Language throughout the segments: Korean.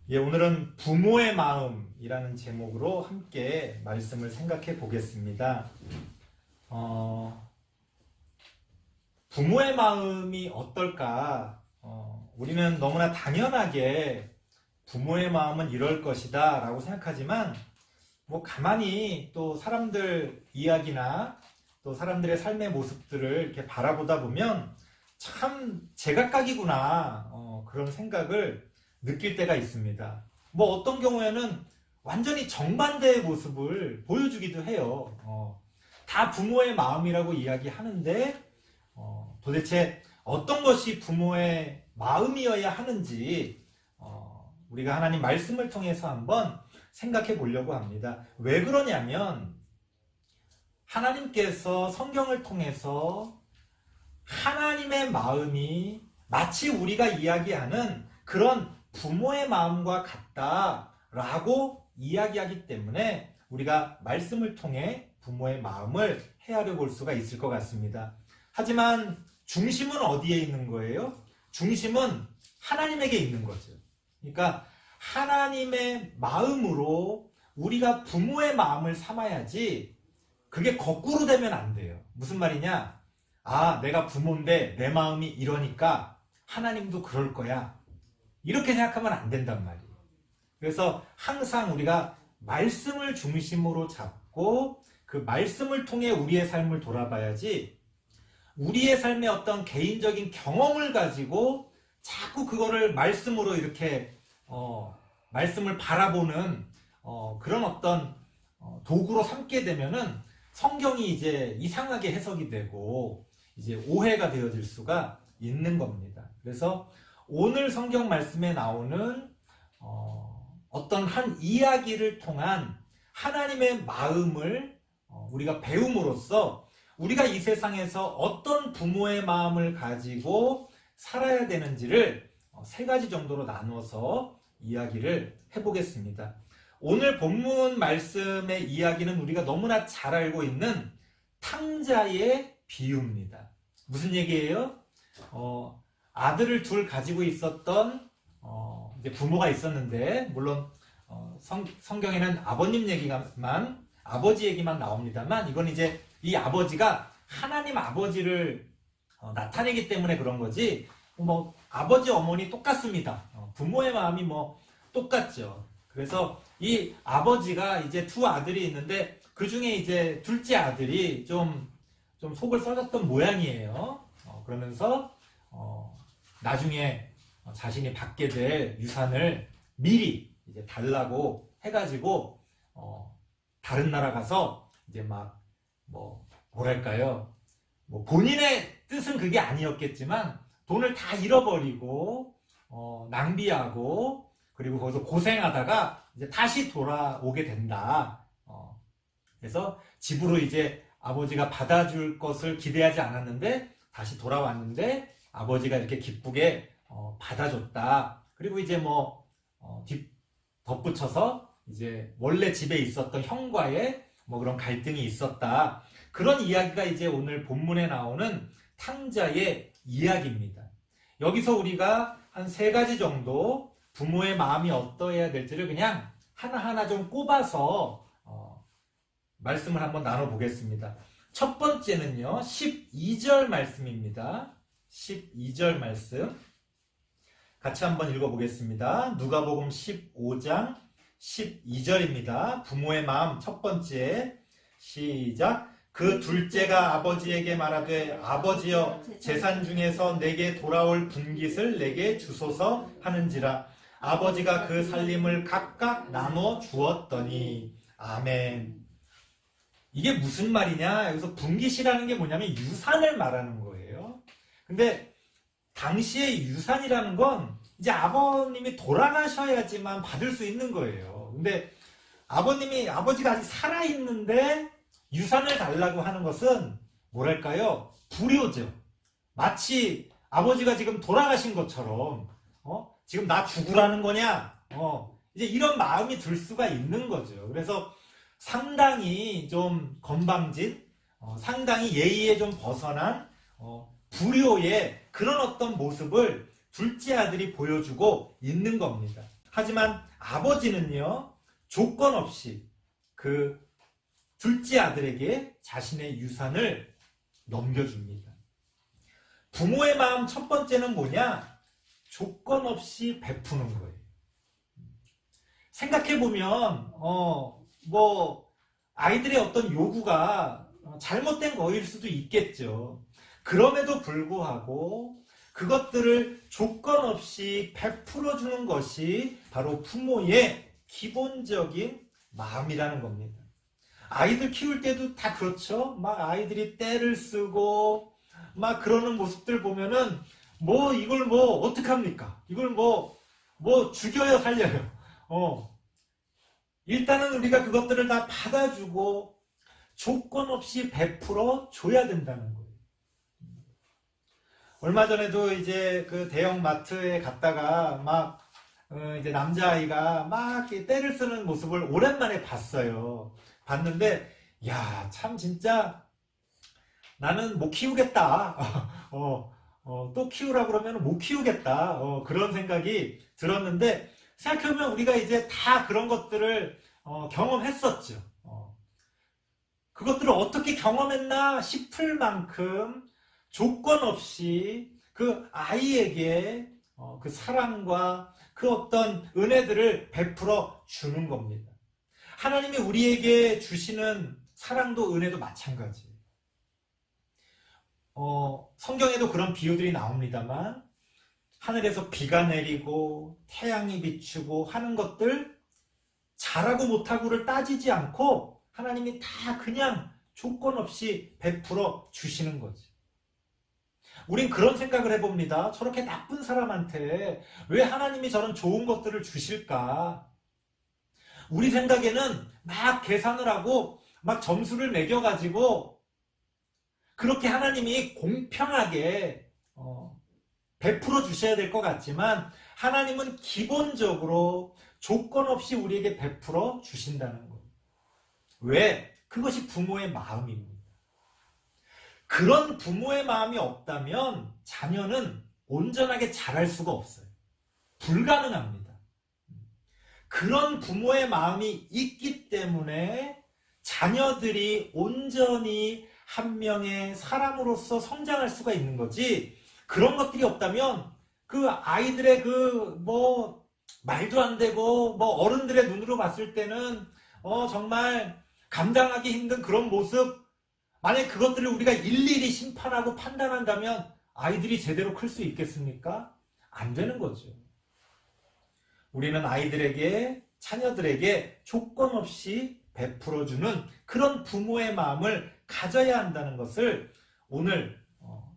예, 오늘은 부모의 마음이라는 제목으로 함께 말씀을 생각해 보겠습니다. 부모의 마음이 어떨까? 우리는 너무나 당연하게 부모의 마음은 이럴 것이다 라고 생각하지만, 가만히 또 사람들 이야기나 또 사람들의 삶의 모습들을 이렇게 바라보다 보면 참 제각각이구나, 그런 생각을 느낄 때가 있습니다. 어떤 경우에는 완전히 정반대의 모습을 보여주기도 해요. 다 부모의 마음이라고 이야기하는데, 도대체 어떤 것이 부모의 마음이어야 하는지, 우리가 하나님 말씀을 통해서 한번 생각해 보려고 합니다. 왜 그러냐면, 하나님께서 성경을 통해서 하나님의 마음이 마치 우리가 이야기하는 그런 부모의 마음과 같다라고 이야기하기 때문에 우리가 말씀을 통해 부모의 마음을 헤아려 볼 수가 있을 것 같습니다. 하지만 중심은 어디에 있는 거예요? 중심은 하나님에게 있는 거죠. 그러니까 하나님의 마음으로 우리가 부모의 마음을 삼아야지, 그게 거꾸로 되면 안 돼요. 무슨 말이냐? 내가 부모인데 내 마음이 이러니까 하나님도 그럴 거야, 이렇게 생각하면 안 된단 말이에요. 그래서 항상 우리가 말씀을 중심으로 잡고 그 말씀을 통해 우리의 삶을 돌아봐야지, 우리의 삶의 어떤 개인적인 경험을 가지고 자꾸 그거를 말씀으로 이렇게 말씀을 바라보는 그런 어떤 도구로 삼게 되면은 성경이 이제 이상하게 해석이 되고 이제 오해가 되어질 수가 있는 겁니다. 그래서 오늘 성경 말씀에 나오는 어떤 한 이야기를 통한 하나님의 마음을 우리가 배움으로써 우리가 이 세상에서 어떤 부모의 마음을 가지고 살아야 되는지를 세 가지 정도로 나누어서 이야기를 해보겠습니다. 오늘 본문 말씀의 이야기는 우리가 너무나 잘 알고 있는 탕자의 비유입니다. 무슨 얘기예요? 아들을 둘 가지고 있었던 이제 부모가 있었는데, 물론 성경에는 아버지 얘기만 나옵니다만, 이건 이제 이 아버지가 하나님 아버지를 나타내기 때문에 그런 거지, 아버지 어머니 똑같습니다. 부모의 마음이 똑같죠. 그래서 이 아버지가 이제 두 아들이 있는데, 그 중에 이제 둘째 아들이 좀 속을 썩였던 모양이에요. 그러면서 나중에 자신이 받게 될 유산을 미리 이제 달라고 해가지고 다른 나라 가서 이제 뭐랄까요, 본인의 뜻은 그게 아니었겠지만 돈을 다 잃어버리고 낭비하고, 그리고 거기서 고생하다가 이제 다시 돌아오게 된다. 그래서 집으로 이제 아버지가 받아줄 것을 기대하지 않았는데 다시 돌아왔는데 아버지가 이렇게 기쁘게 받아줬다. 그리고 이제 덧붙여서 이제 원래 집에 있었던 형과의 그런 갈등이 있었다. 그런 이야기가 이제 오늘 본문에 나오는 탕자의 이야기입니다. 여기서 우리가 한 세 가지 정도 부모의 마음이 어떠해야 될지를 그냥 하나하나 좀 꼽아서 말씀을 한번 나눠보겠습니다. 첫 번째는요, 12절 말씀입니다. 12절 말씀 같이 한번 읽어보겠습니다. 누가복음 15장 12절입니다. 부모의 마음 첫 번째, 시작. 그 둘째가 아버지에게 말하되 아버지여, 재산 중에서 내게 돌아올 분깃을 내게 주소서 하는지라. 아버지가 그 살림을 각각 나눠 주었더니. 아멘. 이게 무슨 말이냐? 여기서 분깃이라는 게 뭐냐면 유산을 말하는 거예요. 근데 당시에 유산이라는 건 이제 아버님이 돌아가셔야지만 받을 수 있는 거예요. 근데 아버지가 아직 살아있는데 유산을 달라고 하는 것은 뭐랄까요? 불효죠. 마치 아버지가 지금 돌아가신 것처럼, 지금 나 죽으라는 거냐? 이제 이런 마음이 들 수가 있는 거죠. 그래서 상당히 좀 건방진, 상당히 예의에 좀 벗어난 불효의 그런 어떤 모습을 둘째 아들이 보여주고 있는 겁니다. 하지만 아버지는요, 조건 없이 그 둘째 아들에게 자신의 유산을 넘겨줍니다. 부모의 마음 첫 번째는 뭐냐? 조건 없이 베푸는 거예요. 생각해보면 아이들의 어떤 요구가 잘못된 거일 수도 있겠죠. 그럼에도 불구하고 그것들을 조건 없이 베풀어주는 것이 바로 부모의 기본적인 마음이라는 겁니다. 아이들 키울 때도 다 그렇죠. 막 아이들이 떼를 쓰고 막 그러는 모습들 보면은 이걸 어떡합니까? 이걸 죽여요, 살려요. 일단은 우리가 그것들을 다 받아주고 조건 없이 베풀어 줘야 된다는 거예요. 얼마 전에도 이제 그 대형 마트에 갔다가 이제 남자아이가 막 떼를 쓰는 모습을 오랜만에 봤어요. 봤는데, 야, 참 진짜 나는 못 키우겠다. 또 키우라 그러면 못 키우겠다. 그런 생각이 들었는데, 생각해보면 우리가 이제 다 그런 것들을 경험했었죠. 그것들을 어떻게 경험했나 싶을 만큼 조건 없이 그 아이에게 그 사랑과 그 어떤 은혜들을 베풀어 주는 겁니다. 하나님이 우리에게 주시는 사랑도 은혜도 마찬가지예요. 성경에도 그런 비유들이 나옵니다만 하늘에서 비가 내리고 태양이 비추고 하는 것들 잘하고 못하고를 따지지 않고 하나님이 다 그냥 조건 없이 베풀어 주시는 거지. 우린 그런 생각을 해봅니다. 저렇게 나쁜 사람한테 왜 하나님이 저런 좋은 것들을 주실까? 우리 생각에는 막 계산을 하고 막 점수를 매겨가지고 그렇게 하나님이 공평하게 베풀어 주셔야 될 것 같지만 하나님은 기본적으로 조건 없이 우리에게 베풀어 주신다는 거예요. 왜? 그것이 부모의 마음입니다. 그런 부모의 마음이 없다면 자녀는 온전하게 자랄 수가 없어요. 불가능합니다. 그런 부모의 마음이 있기 때문에 자녀들이 온전히 한 명의 사람으로서 성장할 수가 있는 거지, 그런 것들이 없다면 그 아이들의 말도 안 되고 어른들의 눈으로 봤을 때는 정말 감당하기 힘든 그런 모습, 만약 그것들을 우리가 일일이 심판하고 판단한다면 아이들이 제대로 클 수 있겠습니까? 안 되는 거죠. 우리는 아이들에게, 자녀들에게 조건 없이 베풀어주는 그런 부모의 마음을 가져야 한다는 것을 오늘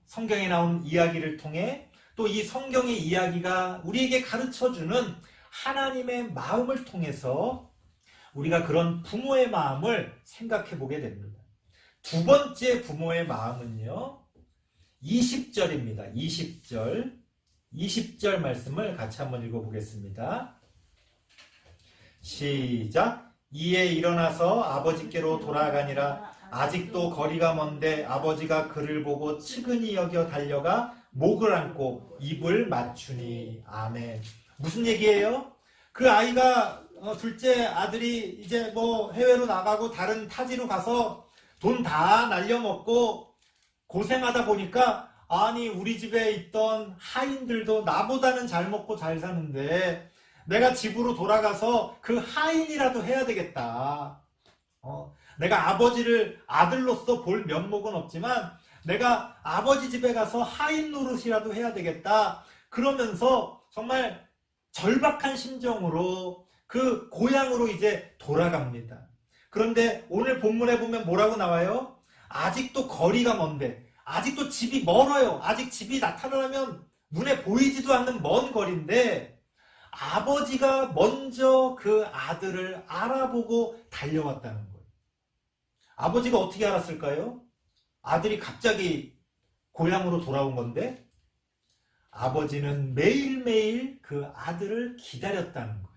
성경에 나온 이야기를 통해, 또 이 성경의 이야기가 우리에게 가르쳐주는 하나님의 마음을 통해서 우리가 그런 부모의 마음을 생각해 보게 됩니다. 두 번째 부모의 마음은요, 20절입니다. 20절 말씀을 같이 한번 읽어보겠습니다. 시작. 이에 일어나서 아버지께로 돌아가니라. 아직도 거리가 먼데 아버지가 그를 보고 측은히 여겨 달려가 목을 안고 입을 맞추니. 아멘. 무슨 얘기예요? 그 아이가 둘째 아들이 이제 해외로 나가고 다른 타지로 가서 돈 다 날려먹고 고생하다 보니까, 아니 우리 집에 있던 하인들도 나보다는 잘 먹고 잘 사는데 내가 집으로 돌아가서 그 하인이라도 해야 되겠다. 내가 아버지를 아들로서 볼 면목은 없지만 내가 아버지 집에 가서 하인 노릇이라도 해야 되겠다. 그러면서 정말 절박한 심정으로 그 고향으로 이제 돌아갑니다. 그런데 오늘 본문에 보면 뭐라고 나와요? 아직도 거리가 먼데, 아직도 집이 멀어요. 아직 집이 나타나면 눈에 보이지도 않는 먼 거리인데 아버지가 먼저 그 아들을 알아보고 달려왔다는 거예요. 아버지가 어떻게 알았을까요? 아들이 갑자기 고향으로 돌아온 건데 아버지는 매일매일 그 아들을 기다렸다는 거예요.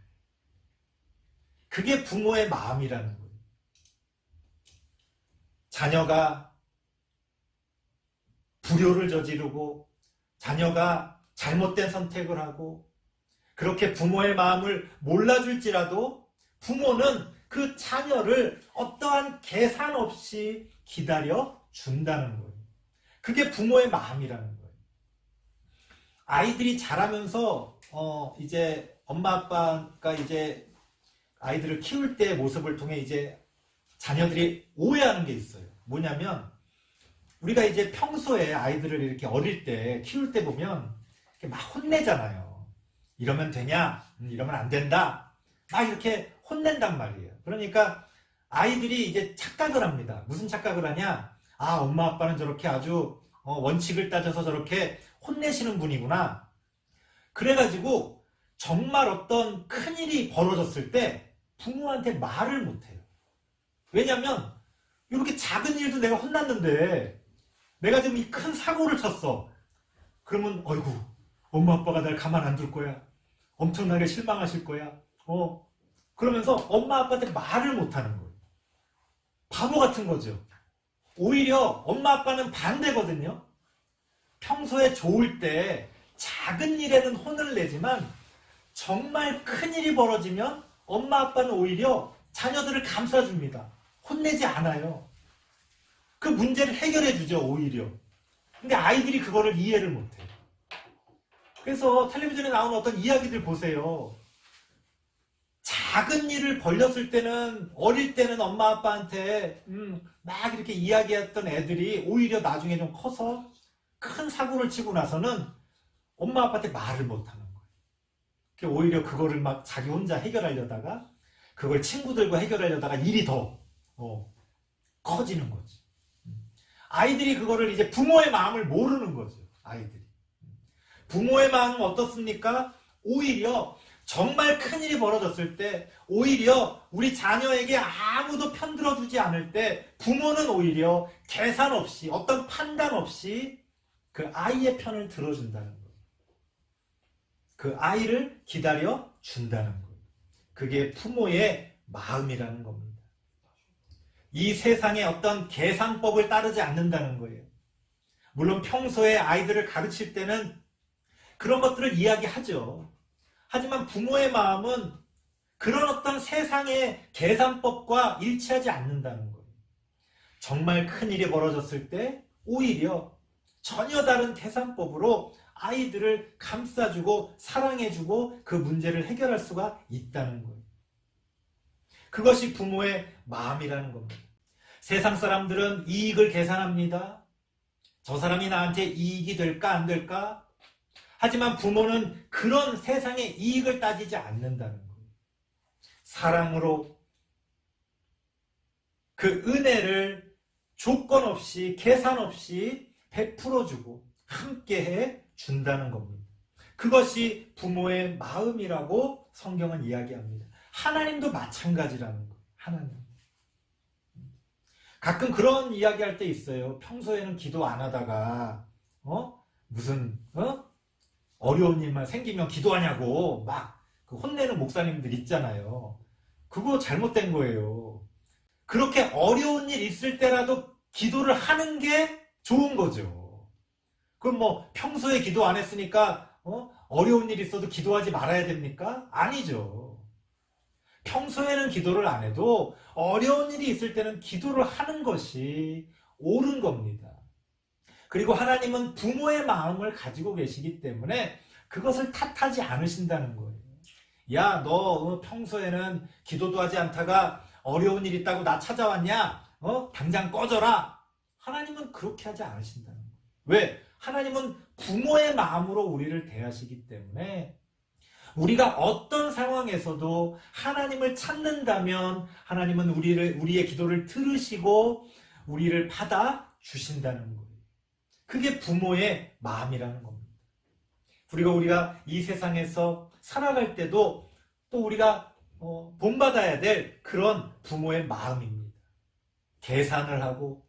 그게 부모의 마음이라는 거예요. 자녀가 불효를 저지르고 자녀가 잘못된 선택을 하고 그렇게 부모의 마음을 몰라줄지라도 부모는 그 자녀를 어떠한 계산 없이 기다려 준다는 거예요. 그게 부모의 마음이라는 거예요. 아이들이 자라면서 이제 엄마 아빠가 이제 아이들을 키울 때의 모습을 통해 이제 자녀들이 오해하는 게 있어요. 뭐냐면 우리가 이제 평소에 아이들을 이렇게 어릴 때 키울 때 보면 이렇게 막 혼내잖아요. 이러면 되냐? 이러면 안 된다. 막 이렇게 혼낸단 말이에요. 그러니까 아이들이 이제 착각을 합니다. 무슨 착각을 하냐? 아, 엄마 아빠는 저렇게 아주 원칙을 따져서 저렇게 혼내시는 분이구나. 그래가지고 정말 어떤 큰일이 벌어졌을 때 부모한테 말을 못해요. 왜냐면 이렇게 작은 일도 내가 혼났는데 내가 지금 이 큰 사고를 쳤어. 그러면 어이구, 엄마 아빠가 날 가만 안 둘 거야. 엄청나게 실망하실 거야. 그러면서 엄마 아빠한테 말을 못하는 거예요. 바보 같은 거죠. 오히려 엄마 아빠는 반대거든요. 평소에 좋을 때 작은 일에는 혼을 내지만 정말 큰 일이 벌어지면 엄마 아빠는 오히려 자녀들을 감싸줍니다. 혼내지 않아요. 그 문제를 해결해 주죠, 오히려. 근데 아이들이 그거를 이해를 못해요. 그래서 텔레비전에 나오는 어떤 이야기들 보세요. 작은 일을 벌렸을 때는, 어릴 때는 엄마 아빠한테 막 이렇게 이야기했던 애들이 오히려 나중에 좀 커서 큰 사고를 치고 나서는 엄마 아빠한테 말을 못하는 거예요. 오히려 그거를 막 자기 혼자 해결하려다가 그걸 친구들과 해결하려다가 일이 더 커지는 거지. 아이들이 그거를 이제 부모의 마음을 모르는 거죠. 아이들이. 부모의 마음은 어떻습니까? 오히려 정말 큰일이 벌어졌을 때 오히려 우리 자녀에게 아무도 편들어주지 않을 때 부모는 오히려 계산 없이 어떤 판단 없이 그 아이의 편을 들어준다는 거예요. 그 아이를 기다려 준다는 거예요. 그게 부모의 마음이라는 겁니다. 이 세상에 어떤 계산법을 따르지 않는다는 거예요. 물론 평소에 아이들을 가르칠 때는 그런 것들을 이야기하죠. 하지만 부모의 마음은 그런 어떤 세상의 계산법과 일치하지 않는다는 거예요. 정말 큰일이 벌어졌을 때 오히려 전혀 다른 계산법으로 아이들을 감싸주고 사랑해주고 그 문제를 해결할 수가 있다는 거예요. 그것이 부모의 마음이라는 겁니다. 세상 사람들은 이익을 계산합니다. 저 사람이 나한테 이익이 될까 안 될까? 하지만 부모는 그런 세상의 이익을 따지지 않는다는 거예요. 사랑으로 그 은혜를 조건 없이 계산 없이 베풀어주고 함께해 준다는 겁니다. 그것이 부모의 마음이라고 성경은 이야기합니다. 하나님도 마찬가지라는 거예요. 하나님. 가끔 그런 이야기할 때 있어요. 평소에는 기도 안 하다가 무슨 어려운 일만 생기면 기도하냐고 막 그 혼내는 목사님들 있잖아요. 그거 잘못된 거예요. 그렇게 어려운 일 있을 때라도 기도를 하는 게 좋은 거죠. 그럼 뭐 평소에 기도 안 했으니까 어려운 일 있어도 기도하지 말아야 됩니까? 아니죠. 평소에는 기도를 안 해도 어려운 일이 있을 때는 기도를 하는 것이 옳은 겁니다. 그리고 하나님은 부모의 마음을 가지고 계시기 때문에 그것을 탓하지 않으신다는 거예요. 야, 너 평소에는 기도도 하지 않다가 어려운 일 있다고 나 찾아왔냐? 당장 꺼져라. 하나님은 그렇게 하지 않으신다는 거예요. 왜? 하나님은 부모의 마음으로 우리를 대하시기 때문에 우리가 어떤 상황에서도 하나님을 찾는다면 하나님은 우리의 기도를 들으시고 우리를 받아 주신다는 거예요. 그게 부모의 마음이라는 겁니다. 그리고 우리가 이 세상에서 살아갈 때도 또 우리가 본받아야 될 그런 부모의 마음입니다. 계산을 하고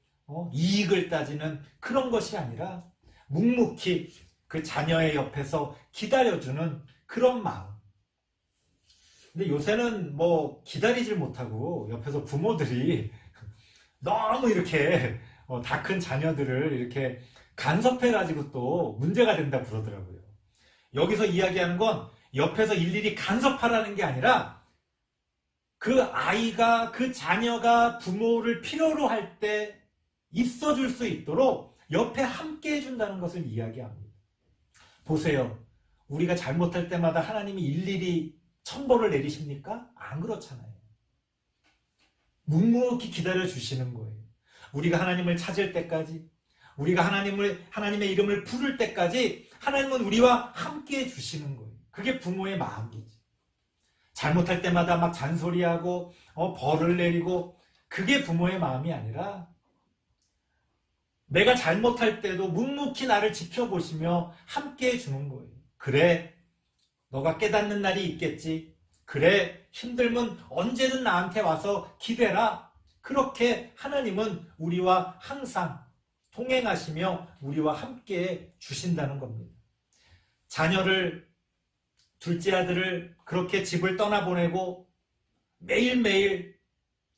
이익을 따지는 그런 것이 아니라 묵묵히 그 자녀의 옆에서 기다려주는 그런 마음. 근데 요새는 뭐 기다리질 못하고 옆에서 부모들이 너무 이렇게 다 큰 자녀들을 이렇게 간섭해가지고 또 문제가 된다 그러더라고요. 여기서 이야기하는 건 옆에서 일일이 간섭하라는 게 아니라 그 아이가, 그 자녀가 부모를 필요로 할 때 있어줄 수 있도록 옆에 함께 해준다는 것을 이야기합니다. 보세요. 우리가 잘못할 때마다 하나님이 일일이 천벌을 내리십니까? 안 그렇잖아요. 묵묵히 기다려 주시는 거예요. 우리가 하나님을 찾을 때까지, 우리가 하나님의 이름을 부를 때까지 하나님은 우리와 함께 해 주시는 거예요. 그게 부모의 마음이지. 잘못할 때마다 막 잔소리하고 벌을 내리고, 그게 부모의 마음이 아니라 내가 잘못할 때도 묵묵히 나를 지켜보시며 함께 해주는 거예요. 그래, 너가 깨닫는 날이 있겠지. 그래, 힘들면 언제든 나한테 와서 기대라. 그렇게 하나님은 우리와 항상 동행하시며 우리와 함께 주신다는 겁니다. 자녀를, 둘째 아들을 그렇게 집을 떠나보내고 매일매일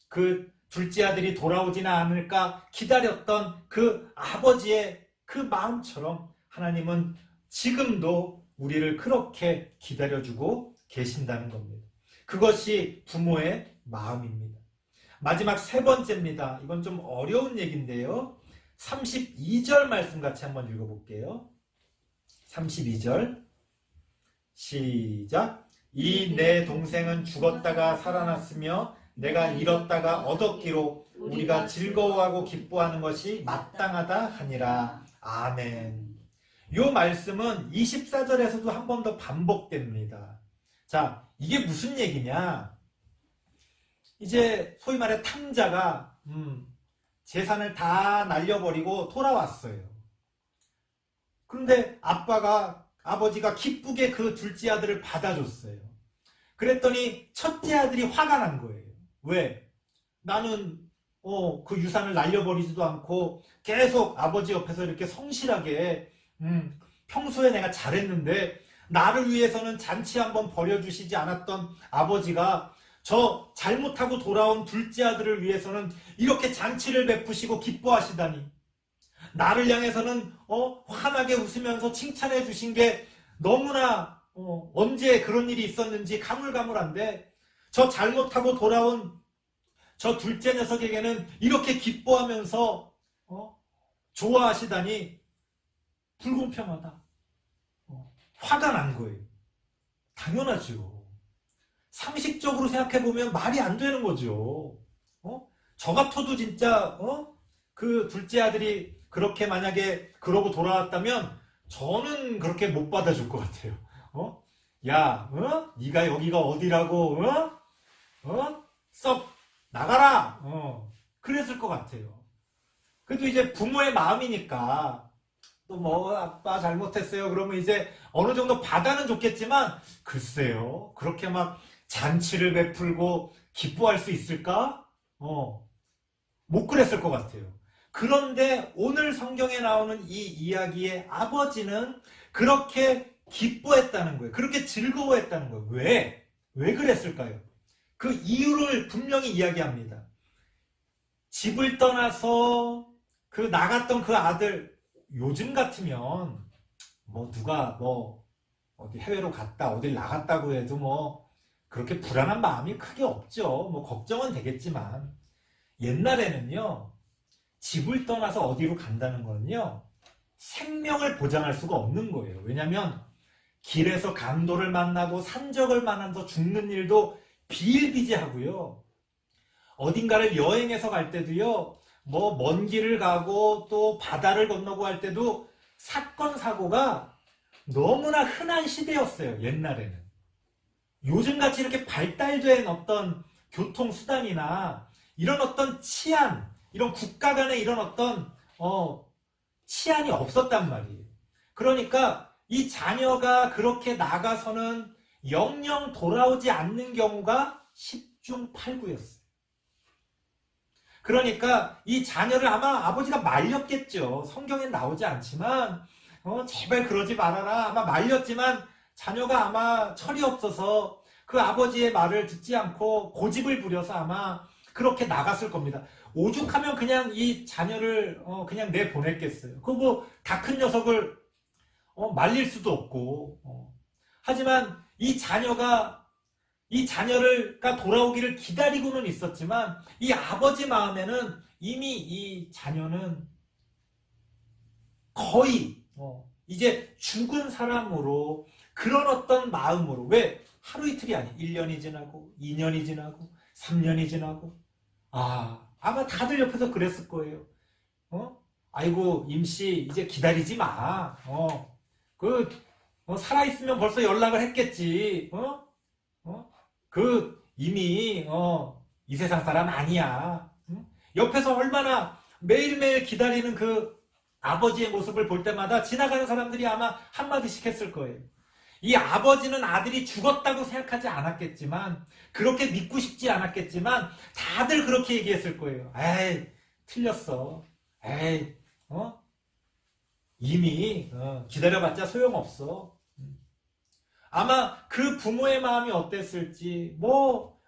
그 둘째 아들이 돌아오지는 않을까 기다렸던 그 아버지의 그 마음처럼 하나님은 지금도 우리를 그렇게 기다려주고 계신다는 겁니다. 그것이 부모의 마음입니다. 마지막 세 번째입니다. 이건 좀 어려운 얘기인데요. 32절 말씀 같이 한번 읽어볼게요. 32절 시작. 이 내 동생은 죽었다가 살아났으며 내가 잃었다가 얻었기로 우리가 즐거워하고 기뻐하는 것이 마땅하다 하니라. 아멘. 이 말씀은 24절에서도 한 번 더 반복됩니다. 자, 이게 무슨 얘기냐? 이제 소위 말해 탕자가 재산을 다 날려버리고 돌아왔어요. 그런데 아버지가 기쁘게 그 둘째 아들을 받아줬어요. 그랬더니 첫째 아들이 화가 난 거예요. 왜? 나는 그 유산을 날려버리지도 않고 계속 아버지 옆에서 이렇게 성실하게 평소에 내가 잘했는데 나를 위해서는 잔치 한번 벌여주시지 않았던 아버지가 저 잘못하고 돌아온 둘째 아들을 위해서는 이렇게 잔치를 베푸시고 기뻐하시다니, 나를 향해서는 환하게 웃으면서 칭찬해 주신 게 너무나 언제 그런 일이 있었는지 가물가물한데, 저 잘못하고 돌아온 저 둘째 녀석에게는 이렇게 기뻐하면서 좋아하시다니 불공평하다. 화가 난 거예요. 당연하죠. 상식적으로 생각해보면 말이 안 되는 거죠. 저 같아도 진짜 그 둘째 아들이 그렇게 만약에 그러고 돌아왔다면 저는 그렇게 못 받아줄 것 같아요. 야, 네가 여기가 어디라고, 썩 나가라. 그랬을 것 같아요. 그래도 이제 부모의 마음이니까 또 뭐 아빠 잘못했어요 그러면 이제 어느 정도 받아는 줬겠지만, 글쎄요, 그렇게 막 잔치를 베풀고 기뻐할 수 있을까? 못 그랬을 것 같아요. 그런데 오늘 성경에 나오는 이 이야기의 아버지는 그렇게 기뻐했다는 거예요. 그렇게 즐거워했다는 거예요. 왜? 왜 그랬을까요? 그 이유를 분명히 이야기합니다. 집을 떠나서 나갔던 그 아들, 요즘 같으면 누가 어디 해외로 갔다 어딜 나갔다고 해도 그렇게 불안한 마음이 크게 없죠. 걱정은 되겠지만, 옛날에는요, 집을 떠나서 어디로 간다는 거는요, 생명을 보장할 수가 없는 거예요. 왜냐면 길에서 강도를 만나고 산적을 만나서 죽는 일도 비일비재하고요. 어딘가를 여행해서 갈 때도요, 먼 길을 가고 또 바다를 건너고 할 때도 사건 사고가 너무나 흔한 시대였어요. 옛날에는. 요즘같이 이렇게 발달된 어떤 교통수단이나 이런 어떤 치안, 이런 국가 간의 이런 어떤 치안이 없었단 말이에요. 그러니까 이 자녀가 그렇게 나가서는 영영 돌아오지 않는 경우가 10중 8구였어요. 그러니까 이 자녀를 아마 아버지가 말렸겠죠. 성경엔 나오지 않지만 제발 그러지 말아라. 아마 말렸지만 자녀가 아마 철이 없어서 그 아버지의 말을 듣지 않고 고집을 부려서 아마 그렇게 나갔을 겁니다. 오죽하면 그냥 이 자녀를 그냥 내보냈겠어요. 다 큰 녀석을 말릴 수도 없고. 하지만 이 자녀가 돌아오기를 기다리고는 있었지만 이 아버지 마음에는 이미 이 자녀는 거의 이제 죽은 사람으로 그런 어떤 마음으로 왜 하루 이틀이 아니 1년이 지나고 2년이 지나고 3년이 지나고 아마 다들 옆에서 그랬을 거예요. 아이고 임씨 이제 기다리지 마. 살아있으면 벌써 연락을 했겠지. 이미 이 세상 사람 아니야. 옆에서 얼마나 매일매일 기다리는 그 아버지의 모습을 볼 때마다 지나가는 사람들이 아마 한마디씩 했을 거예요. 이 아버지는 아들이 죽었다고 생각하지 않았겠지만 그렇게 믿고 싶지 않았겠지만 다들 그렇게 얘기했을 거예요. 에이 틀렸어. 에이 이미 기다려봤자 소용없어. 아마 그 부모의 마음이 어땠을지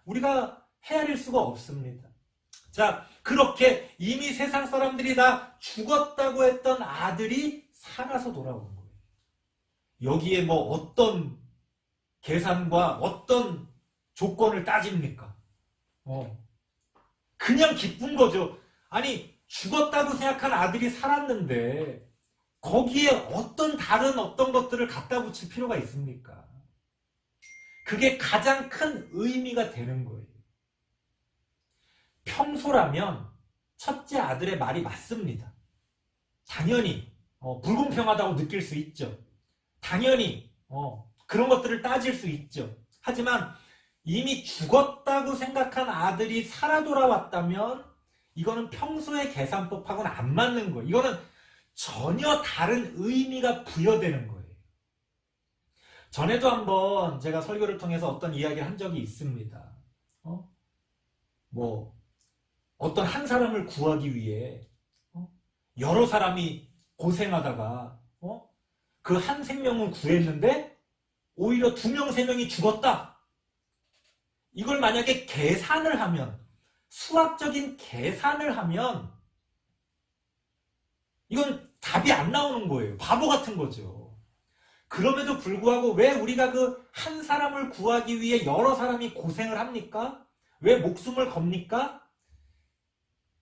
우리가 헤아릴 수가 없습니다. 자, 그렇게 이미 세상 사람들이 다 죽었다고 했던 아들이 살아서 돌아온 거예요. 여기에 어떤 계산과 어떤 조건을 따집니까? 그냥 기쁜 거죠. 아니, 죽었다고 생각한 아들이 살았는데 거기에 어떤 다른 어떤 것들을 갖다 붙일 필요가 있습니까? 그게 가장 큰 의미가 되는 거예요. 평소라면 첫째 아들의 말이 맞습니다. 당연히 불공평하다고 느낄 수 있죠. 당연히 그런 것들을 따질 수 있죠. 하지만 이미 죽었다고 생각한 아들이 살아 돌아왔다면 이거는 평소의 계산법하고는 안 맞는 거예요. 이거는 전혀 다른 의미가 부여되는 거예요. 전에도 한번 제가 설교를 통해서 어떤 이야기를 한 적이 있습니다. 어떤 한 사람을 구하기 위해 여러 사람이 고생하다가 그 한 생명은 구했는데 오히려 2명, 3명이 죽었다. 이걸 만약에 계산을 하면 수학적인 계산을 하면 이건 답이 안 나오는 거예요. 바보 같은 거죠. 그럼에도 불구하고 왜 우리가 그 한 사람을 구하기 위해 여러 사람이 고생을 합니까? 왜 목숨을 겁니까?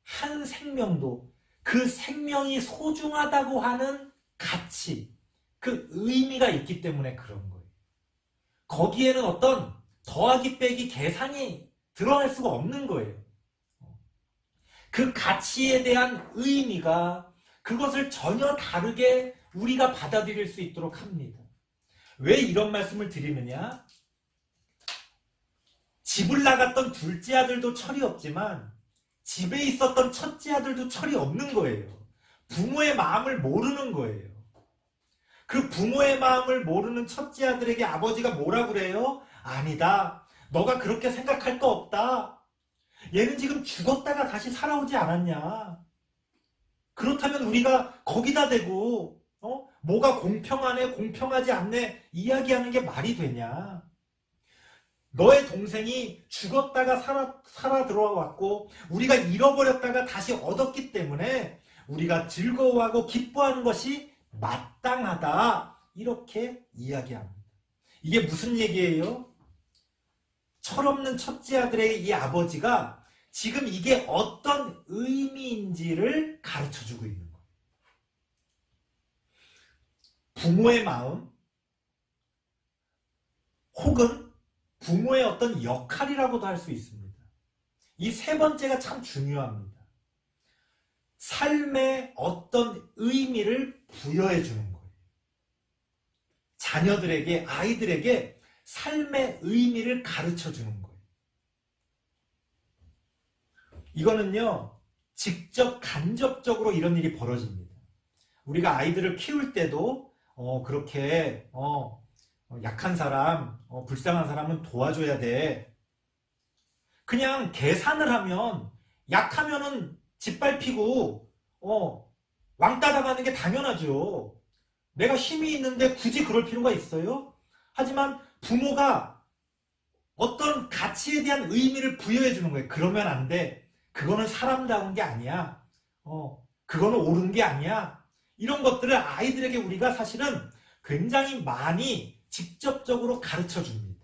한 생명도 그 생명이 소중하다고 하는 가치, 그 의미가 있기 때문에 그런 거예요. 거기에는 어떤 더하기 빼기 계산이 들어갈 수가 없는 거예요. 그 가치에 대한 의미가 그것을 전혀 다르게 우리가 받아들일 수 있도록 합니다. 왜 이런 말씀을 드리느냐? 집을 나갔던 둘째 아들도 철이 없지만 집에 있었던 첫째 아들도 철이 없는 거예요. 부모의 마음을 모르는 거예요. 그 부모의 마음을 모르는 첫째 아들에게 아버지가 뭐라 그래요? 아니다. 너가 그렇게 생각할 거 없다. 얘는 지금 죽었다가 다시 살아오지 않았냐. 그렇다면 우리가 거기다 대고 뭐가 공평하네 공평하지 않네 이야기하는 게 말이 되냐. 너의 동생이 죽었다가 살아 들어왔고 우리가 잃어버렸다가 다시 얻었기 때문에 우리가 즐거워하고 기뻐하는 것이 마땅하다. 이렇게 이야기합니다. 이게 무슨 얘기예요? 철없는 첫째 아들의 이 아버지가 지금 이게 어떤 의미인지를 가르쳐주고 있는 거예요. 부모의 마음 혹은 부모의 어떤 역할이라고도 할 수 있습니다. 이 세 번째가 참 중요합니다. 삶의 어떤 의미를 부여해 주는 거예요. 자녀들에게, 아이들에게 삶의 의미를 가르쳐 주는 거예요. 이거는요, 직접 간접적으로 이런 일이 벌어집니다. 우리가 아이들을 키울 때도 그렇게 약한 사람, 불쌍한 사람은 도와줘야 돼. 그냥 계산을 하면 약하면은 짓밟히고 왕따 당하는 게 당연하죠. 내가 힘이 있는데 굳이 그럴 필요가 있어요? 하지만 부모가 어떤 가치에 대한 의미를 부여해 주는 거예요. 그러면 안 돼. 그거는 사람다운 게 아니야. 그거는 옳은 게 아니야. 이런 것들을 아이들에게 우리가 사실은 굉장히 많이 직접적으로 가르쳐 줍니다.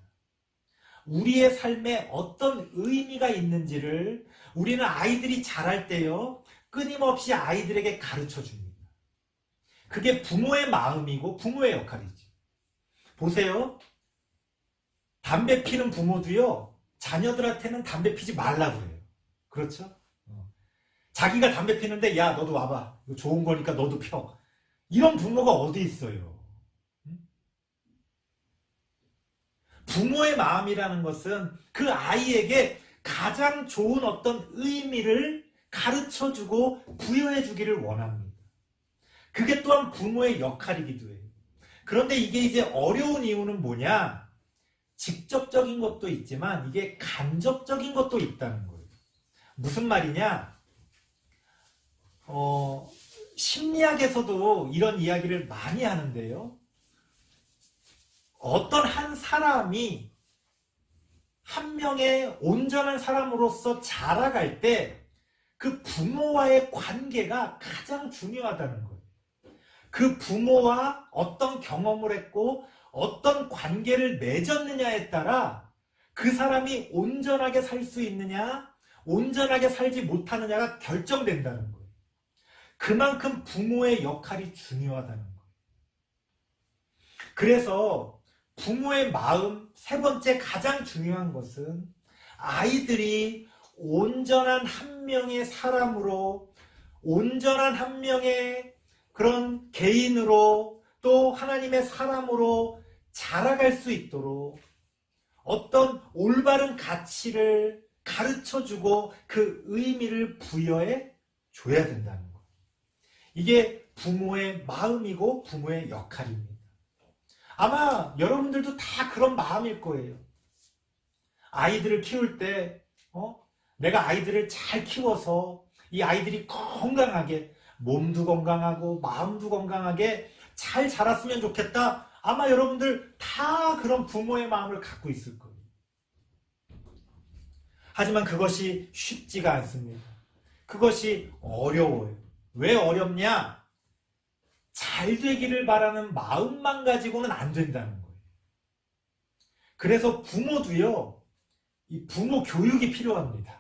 우리의 삶에 어떤 의미가 있는지를 우리는 아이들이 자랄 때요, 끊임없이 아이들에게 가르쳐 줍니다. 그게 부모의 마음이고 부모의 역할이지. 보세요. 담배 피는 부모도요, 자녀들한테는 담배 피지 말라고 그래요. 그렇죠? 자기가 담배 피는데, 야, 너도 와봐. 이거 좋은 거니까 너도 펴. 이런 부모가 어디 있어요? 부모의 마음이라는 것은 그 아이에게 가장 좋은 어떤 의미를 가르쳐주고 부여해주기를 원합니다. 그게 또한 부모의 역할이기도 해요. 그런데 이게 이제 어려운 이유는 뭐냐? 직접적인 것도 있지만 이게 간접적인 것도 있다는 거예요. 무슨 말이냐? 심리학에서도 이런 이야기를 많이 하는데요. 어떤 한 사람이 한 명의 온전한 사람으로서 자라갈 때 그 부모와의 관계가 가장 중요하다는 거예요. 그 부모와 어떤 경험을 했고 어떤 관계를 맺었느냐에 따라 그 사람이 온전하게 살 수 있느냐, 온전하게 살지 못하느냐가 결정된다는 거예요. 그만큼 부모의 역할이 중요하다는 거예요. 그래서 부모의 마음, 세 번째 가장 중요한 것은 아이들이 온전한 한 명의 사람으로, 온전한 한 명의 그런 개인으로, 또 하나님의 사람으로 자라갈 수 있도록 어떤 올바른 가치를 가르쳐주고 그 의미를 부여해 줘야 된다는 거예요. 이게 부모의 마음이고 부모의 역할입니다. 아마 여러분들도 다 그런 마음일 거예요. 아이들을 키울 때 내가 아이들을 잘 키워서 이 아이들이 건강하게, 몸도 건강하고 마음도 건강하게 잘 자랐으면 좋겠다. 아마 여러분들 다 그런 부모의 마음을 갖고 있을 거예요. 하지만 그것이 쉽지가 않습니다. 그것이 어려워요. 왜 어렵냐? 잘 되기를 바라는 마음만 가지고는 안 된다는 거예요. 그래서 부모도요, 이 부모 교육이 필요합니다.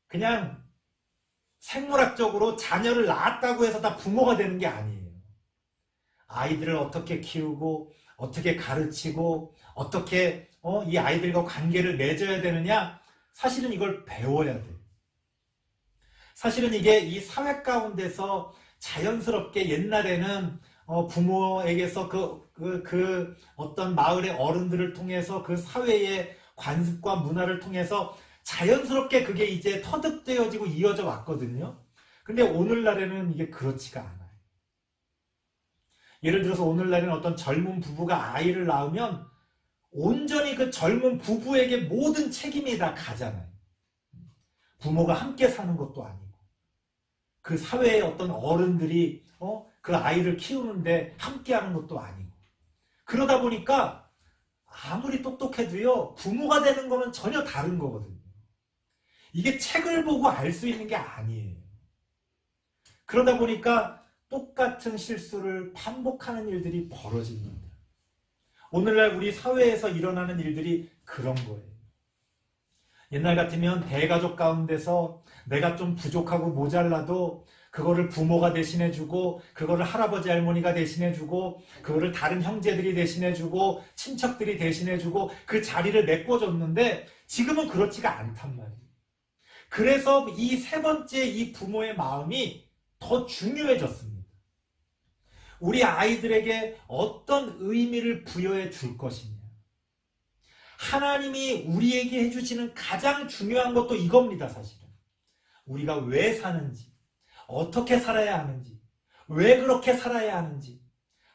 그냥 생물학적으로 자녀를 낳았다고 해서 다 부모가 되는 게 아니에요. 아이들을 어떻게 키우고 어떻게 가르치고 어떻게 이 아이들과 관계를 맺어야 되느냐, 사실은 이걸 배워야 돼요. 사실은 이게 이 사회 가운데서 자연스럽게 옛날에는 부모에게서 그 어떤 마을의 어른들을 통해서 그 사회의 관습과 문화를 통해서 자연스럽게 그게 이제 터득되어지고 이어져 왔거든요. 근데 오늘날에는 이게 그렇지가 않아요. 예를 들어서 오늘날에는 어떤 젊은 부부가 아이를 낳으면 온전히 그 젊은 부부에게 모든 책임이 다 가잖아요. 부모가 함께 사는 것도 아니고, 그 사회의 어떤 어른들이 그 아이를 키우는데 함께 하는 것도 아니고, 그러다 보니까 아무리 똑똑해도요, 부모가 되는 거는 전혀 다른 거거든요. 이게 책을 보고 알 수 있는 게 아니에요. 그러다 보니까 똑같은 실수를 반복하는 일들이 벌어집니다. 오늘날 우리 사회에서 일어나는 일들이 그런 거예요. 옛날 같으면 대가족 가운데서 내가 좀 부족하고 모자라도 그거를 부모가 대신해주고, 그거를 할아버지 할머니가 대신해주고, 그거를 다른 형제들이 대신해주고, 친척들이 대신해주고, 그 자리를 메꿔줬는데 지금은 그렇지가 않단 말이에요. 그래서 이 세 번째 이 부모의 마음이 더 중요해졌습니다. 우리 아이들에게 어떤 의미를 부여해 줄 것이냐. 하나님이 우리에게 해주시는 가장 중요한 것도 이겁니다, 사실은. 우리가 왜 사는지, 어떻게 살아야 하는지, 왜 그렇게 살아야 하는지,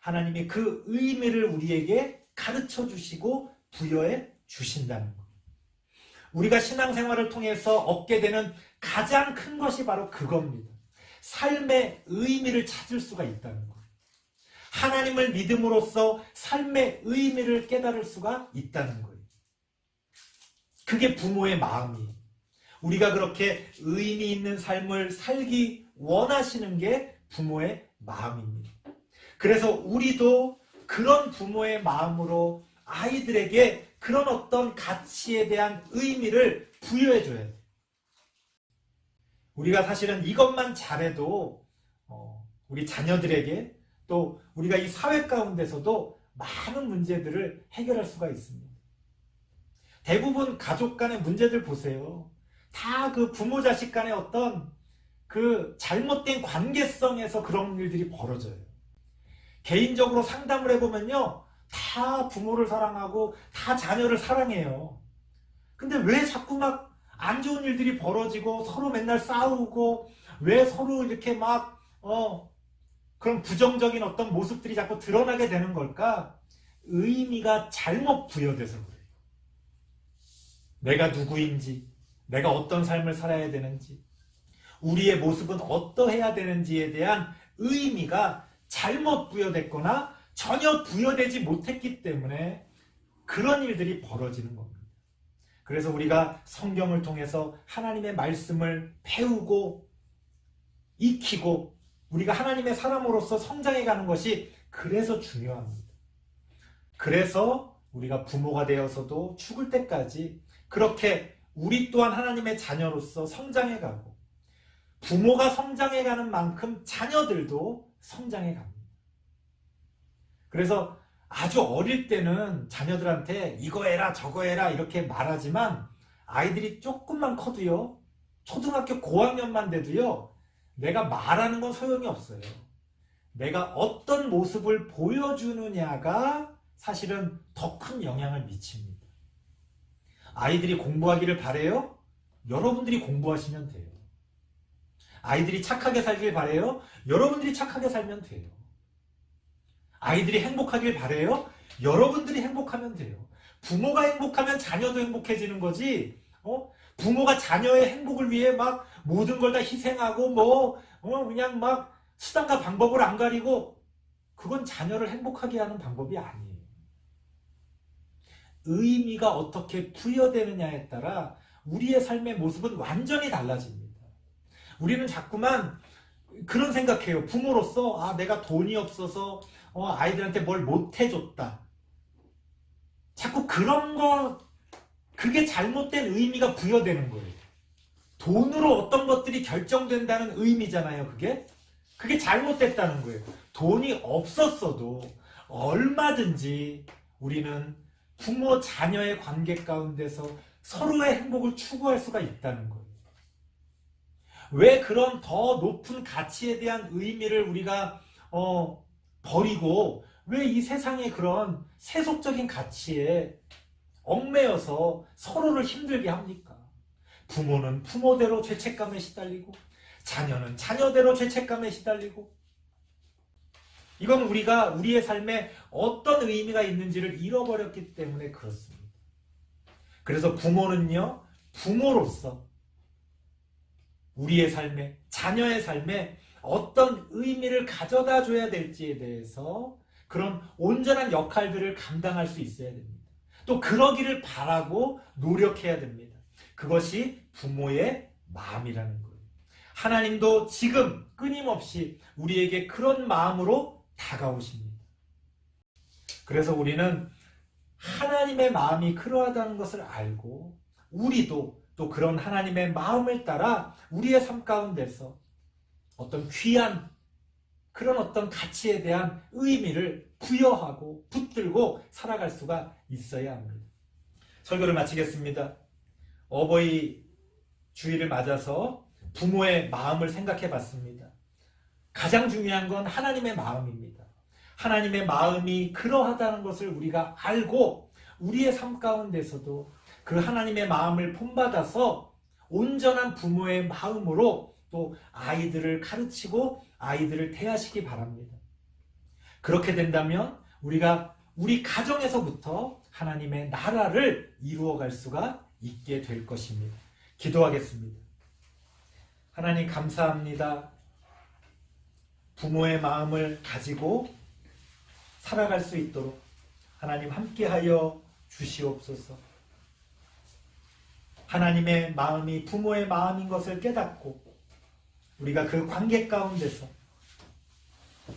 하나님이 그 의미를 우리에게 가르쳐 주시고 부여해 주신다는 것. 우리가 신앙생활을 통해서 얻게 되는 가장 큰 것이 바로 그겁니다. 삶의 의미를 찾을 수가 있다는 것. 하나님을 믿음으로써 삶의 의미를 깨달을 수가 있다는 거예요. 그게 부모의 마음이에요. 우리가 그렇게 의미 있는 삶을 살기 원하시는 게 부모의 마음입니다. 그래서 우리도 그런 부모의 마음으로 아이들에게 그런 어떤 가치에 대한 의미를 부여해줘야 돼. 우리가 사실은 이것만 잘해도 우리 자녀들에게 또 우리가 이 사회 가운데서도 많은 문제들을 해결할 수가 있습니다. 대부분 가족 간의 문제들 보세요. 다 그 부모 자식 간의 어떤 그 잘못된 관계성에서 그런 일들이 벌어져요. 개인적으로 상담을 해보면요, 다 부모를 사랑하고 다 자녀를 사랑해요. 근데 왜 자꾸 막 안 좋은 일들이 벌어지고 서로 맨날 싸우고 왜 서로 이렇게 막 그런 부정적인 어떤 모습들이 자꾸 드러나게 되는 걸까? 의미가 잘못 부여돼서 그래요. 내가 누구인지, 내가 어떤 삶을 살아야 되는지, 우리의 모습은 어떠해야 되는지에 대한 의미가 잘못 부여됐거나 전혀 부여되지 못했기 때문에 그런 일들이 벌어지는 겁니다. 그래서 우리가 성경을 통해서 하나님의 말씀을 배우고 익히고 우리가 하나님의 사람으로서 성장해가는 것이 그래서 중요합니다. 그래서 우리가 부모가 되어서도 죽을 때까지 그렇게 우리 또한 하나님의 자녀로서 성장해가고 부모가 성장해가는 만큼 자녀들도 성장해갑니다. 그래서 아주 어릴 때는 자녀들한테 이거 해라 저거 해라 이렇게 말하지만 아이들이 조금만 커도요, 초등학교 고학년만 돼도요, 내가 말하는 건 소용이 없어요. 내가 어떤 모습을 보여주느냐가 사실은 더 큰 영향을 미칩니다. 아이들이 공부하기를 바래요? 여러분들이 공부하시면 돼요. 아이들이 착하게 살길 바래요? 여러분들이 착하게 살면 돼요. 아이들이 행복하길 바래요? 여러분들이 행복하면 돼요. 부모가 행복하면 자녀도 행복해지는 거지. 부모가 자녀의 행복을 위해 막 모든 걸 다 희생하고 그냥 막 수단과 방법을 안 가리고 그건 자녀를 행복하게 하는 방법이 아니에요. 의미가 어떻게 부여되느냐에 따라 우리의 삶의 모습은 완전히 달라집니다. 우리는 자꾸만 그런 생각해요. 부모로서 내가 돈이 없어서 아이들한테 뭘 못해줬다. 자꾸 그런 거, 그게 잘못된 의미가 부여되는 거예요. 돈으로 어떤 것들이 결정된다는 의미잖아요. 그게 잘못됐다는 거예요. 돈이 없었어도 얼마든지 우리는 부모 자녀의 관계 가운데서 서로의 행복을 추구할 수가 있다는 거예요. 왜 그런 더 높은 가치에 대한 의미를 우리가 버리고 왜 이 세상의 그런 세속적인 가치에 얽매여서 서로를 힘들게 합니까? 부모는 부모대로 죄책감에 시달리고 자녀는 자녀대로 죄책감에 시달리고 이건 우리가 우리의 삶에 어떤 의미가 있는지를 잃어버렸기 때문에 그렇습니다. 그래서 부모는요, 부모로서 우리의 삶에, 자녀의 삶에 어떤 의미를 가져다 줘야 될지에 대해서 그런 온전한 역할들을 감당할 수 있어야 됩니다. 또 그러기를 바라고 노력해야 됩니다. 그것이 부모의 마음이라는 거예요. 하나님도 지금 끊임없이 우리에게 그런 마음으로 다가오십니다. 그래서 우리는 하나님의 마음이 그러하다는 것을 알고 우리도 또 그런 하나님의 마음을 따라 우리의 삶 가운데서 어떤 귀한 그런 어떤 가치에 대한 의미를 부여하고 붙들고 살아갈 수가 있어야 합니다. 설교를 마치겠습니다. 어버이 주일을 맞아서 부모의 마음을 생각해 봤습니다. 가장 중요한 건 하나님의 마음입니다. 하나님의 마음이 그러하다는 것을 우리가 알고 우리의 삶 가운데서도 그 하나님의 마음을 본받아서 온전한 부모의 마음으로 또 아이들을 가르치고 아이들을 대하시기 바랍니다. 그렇게 된다면 우리가 우리 가정에서부터 하나님의 나라를 이루어갈 수가 있게 될 것입니다. 기도하겠습니다. 하나님 감사합니다. 부모의 마음을 가지고 살아갈 수 있도록 하나님 함께하여 주시옵소서. 하나님의 마음이 부모의 마음인 것을 깨닫고 우리가 그 관계 가운데서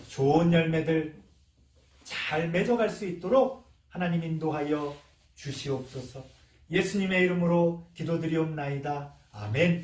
좋은 열매들, 잘 맺어갈 수 있도록 하나님 인도하여 주시옵소서. 예수님의 이름으로 기도드리옵나이다. 아멘.